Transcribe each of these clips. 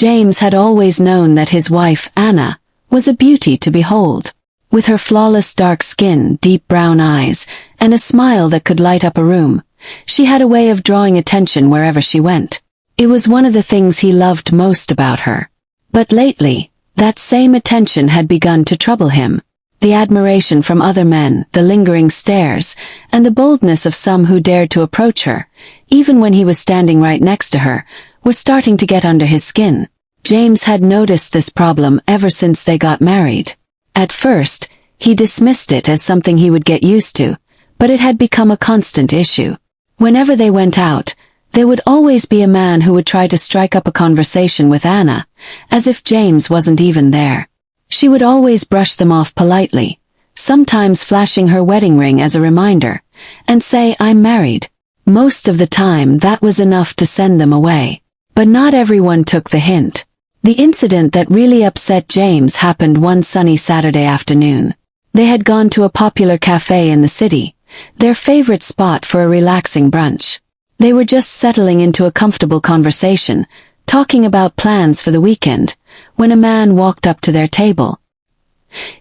James had always known that his wife, Anna, was a beauty to behold. With her flawless dark skin, deep brown eyes, and a smile that could light up a room, she had a way of drawing attention wherever she went. It was one of the things he loved most about her. But lately, that same attention had begun to trouble him. The admiration from other men, the lingering stares, and the boldness of some who dared to approach her, even when he was standing right next to her, were starting to get under his skin. James had noticed this problem ever since they got married. At first, he dismissed it as something he would get used to, but it had become a constant issue. Whenever they went out, there would always be a man who would try to strike up a conversation with Anna, as if James wasn't even there. She would always brush them off politely, sometimes flashing her wedding ring as a reminder, and say, "I'm married." Most of the time that was enough to send them away. But not everyone took the hint. The incident that really upset James happened one sunny Saturday afternoon. They had gone to a popular cafe in the city, their favorite spot for a relaxing brunch. They were just settling into a comfortable conversation, talking about plans for the weekend, when a man walked up to their table.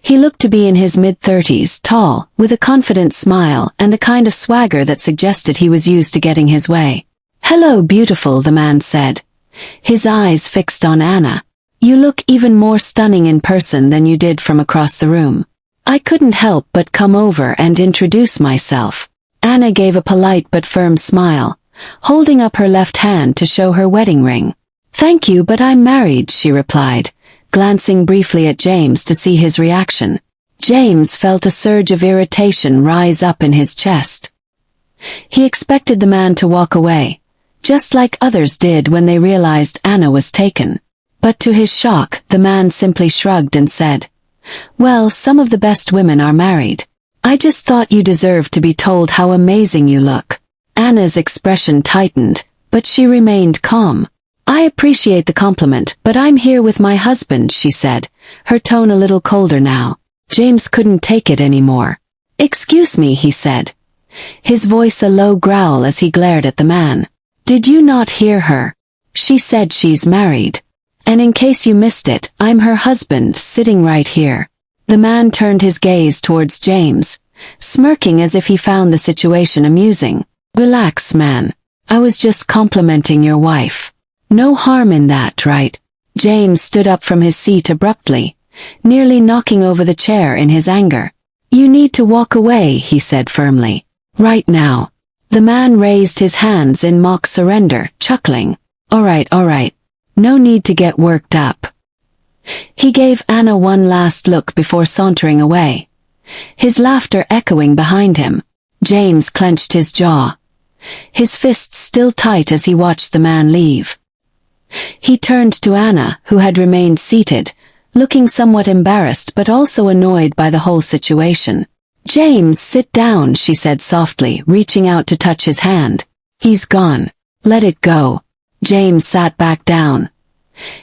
He looked to be in his mid-30s, tall, with a confident smile and the kind of swagger that suggested he was used to getting his way. "Hello, beautiful," the man said, his eyes fixed on Anna. "You look even more stunning in person than you did from across the room. I couldn't help but come over and introduce myself." Anna gave a polite but firm smile, holding up her left hand to show her wedding ring. "Thank you, but I'm married," she replied, glancing briefly at James to see his reaction. James felt a surge of irritation rise up in his chest. He expected the man to walk away, just like others did when they realized Anna was taken. But to his shock, the man simply shrugged and said, "Well, some of the best women are married. I just thought you deserved to be told how amazing you look." Anna's expression tightened, but she remained calm. "I appreciate the compliment, but I'm here with my husband," she said, her tone a little colder now. James couldn't take it anymore. "Excuse me," he said, his voice a low growl as he glared at the man. "Did you not hear her? She said she's married. And in case you missed it, I'm her husband, sitting right here." The man turned his gaze towards James, smirking as if he found the situation amusing. "Relax, man. I was just complimenting your wife. No harm in that, right?" James stood up from his seat abruptly, nearly knocking over the chair in his anger. "You need to walk away," he said firmly. "Right now." The man raised his hands in mock surrender, chuckling. All right. No need to get worked up." He gave Anna one last look before sauntering away, his laughter echoing behind him. James clenched his jaw, his fists still tight as he watched the man leave. He turned to Anna, who had remained seated, looking somewhat embarrassed but also annoyed by the whole situation. "James, sit down," she said softly, reaching out to touch his hand. "He's gone. Let it go." James sat back down,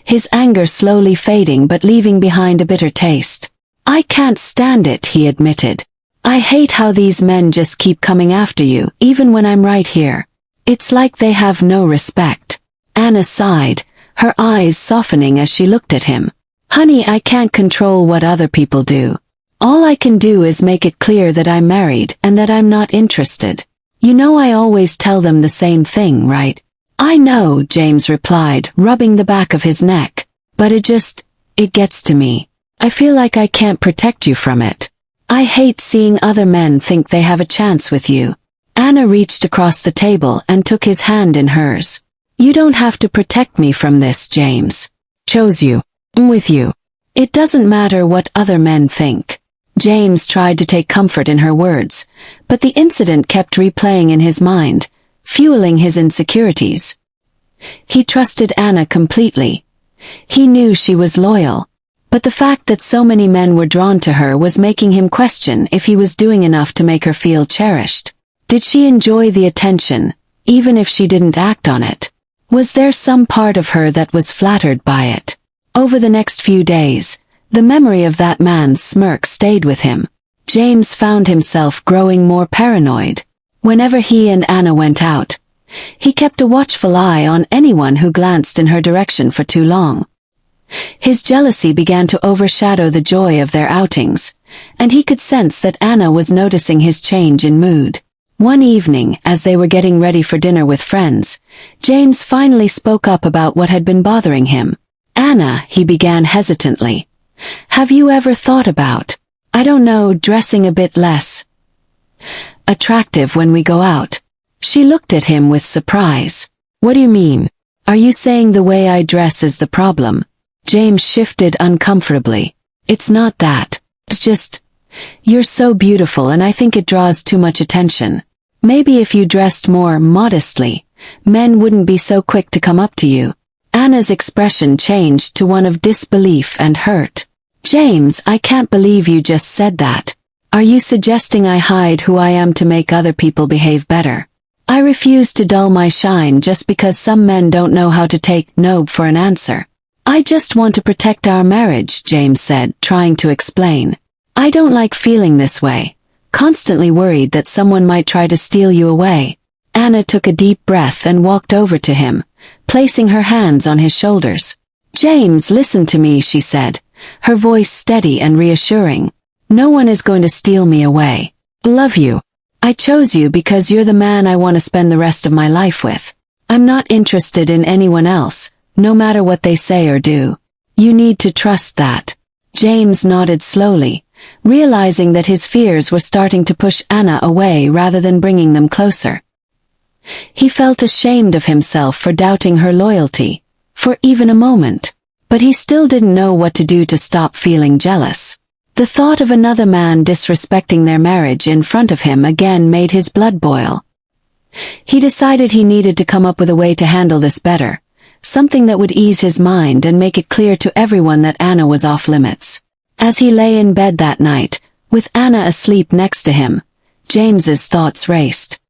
his anger slowly fading but leaving behind a bitter taste. "I can't stand it," he admitted. "I hate how these men just keep coming after you, even when I'm right here. It's like they have no respect." Anna sighed, her eyes softening as she looked at him. "Honey, I can't control what other people do. All I can do is make it clear that I'm married and that I'm not interested. You know I always tell them the same thing, right?" "I know," James replied, rubbing the back of his neck. "But it gets to me. I feel like I can't protect you from it. I hate seeing other men think they have a chance with you." Anna reached across the table and took his hand in hers. "You don't have to protect me from this, James. Chose you. I'm with you. It doesn't matter what other men think." James tried to take comfort in her words, but the incident kept replaying in his mind, fueling his insecurities. He trusted Anna completely. He knew she was loyal, but the fact that so many men were drawn to her was making him question if he was doing enough to make her feel cherished. Did she enjoy the attention, even if she didn't act on it? Was there some part of her that was flattered by it? Over the next few days, the memory of that man's smirk stayed with him. James found himself growing more paranoid. Whenever he and Anna went out, He kept a watchful eye on anyone who glanced in her direction for too long. His jealousy began to overshadow the joy of their outings, and he could sense that Anna was noticing his change in mood. One evening, as they were getting ready for dinner with friends, James finally spoke up about what had been bothering him. "Anna," he began hesitantly, "have you ever thought about, I don't know, dressing a bit less attractive when we go out?" She looked at him with surprise. "What do you mean? Are you saying the way I dress is the problem?" James shifted uncomfortably. "It's not that. It's just, you're so beautiful and I think it draws too much attention. Maybe if you dressed more modestly, men wouldn't be so quick to come up to you." Anna's expression changed to one of disbelief and hurt. "James, I can't believe you just said that. Are you suggesting I hide who I am to make other people behave better? I refuse to dull my shine just because some men don't know how to take no for an answer. I just want to protect our marriage," James said, trying to explain. "I don't like feeling this way, constantly worried that someone might try to steal you away." Anna took a deep breath and walked over to him, placing her hands on his shoulders. "James, listen to me," she said, her voice steady and reassuring. "No one is going to steal me away. I love you. I chose you because you're the man I want to spend the rest of my life with. I'm not interested in anyone else, no matter what they say or do. You need to trust that." James nodded slowly, realizing that his fears were starting to push Anna away rather than bringing them closer. He felt ashamed of himself for doubting her loyalty, for even a moment, but he still didn't know what to do to stop feeling jealous. The thought of another man disrespecting their marriage in front of him again made his blood boil. He decided he needed to come up with a way to handle this better, something that would ease his mind and make it clear to everyone that Anna was off limits. As he lay in bed that night, with Anna asleep next to him, James's thoughts raced.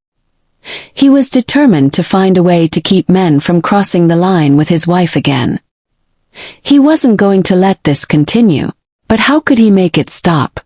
He was determined to find a way to keep men from crossing the line with his wife again. He wasn't going to let this continue, but how could he make it stop?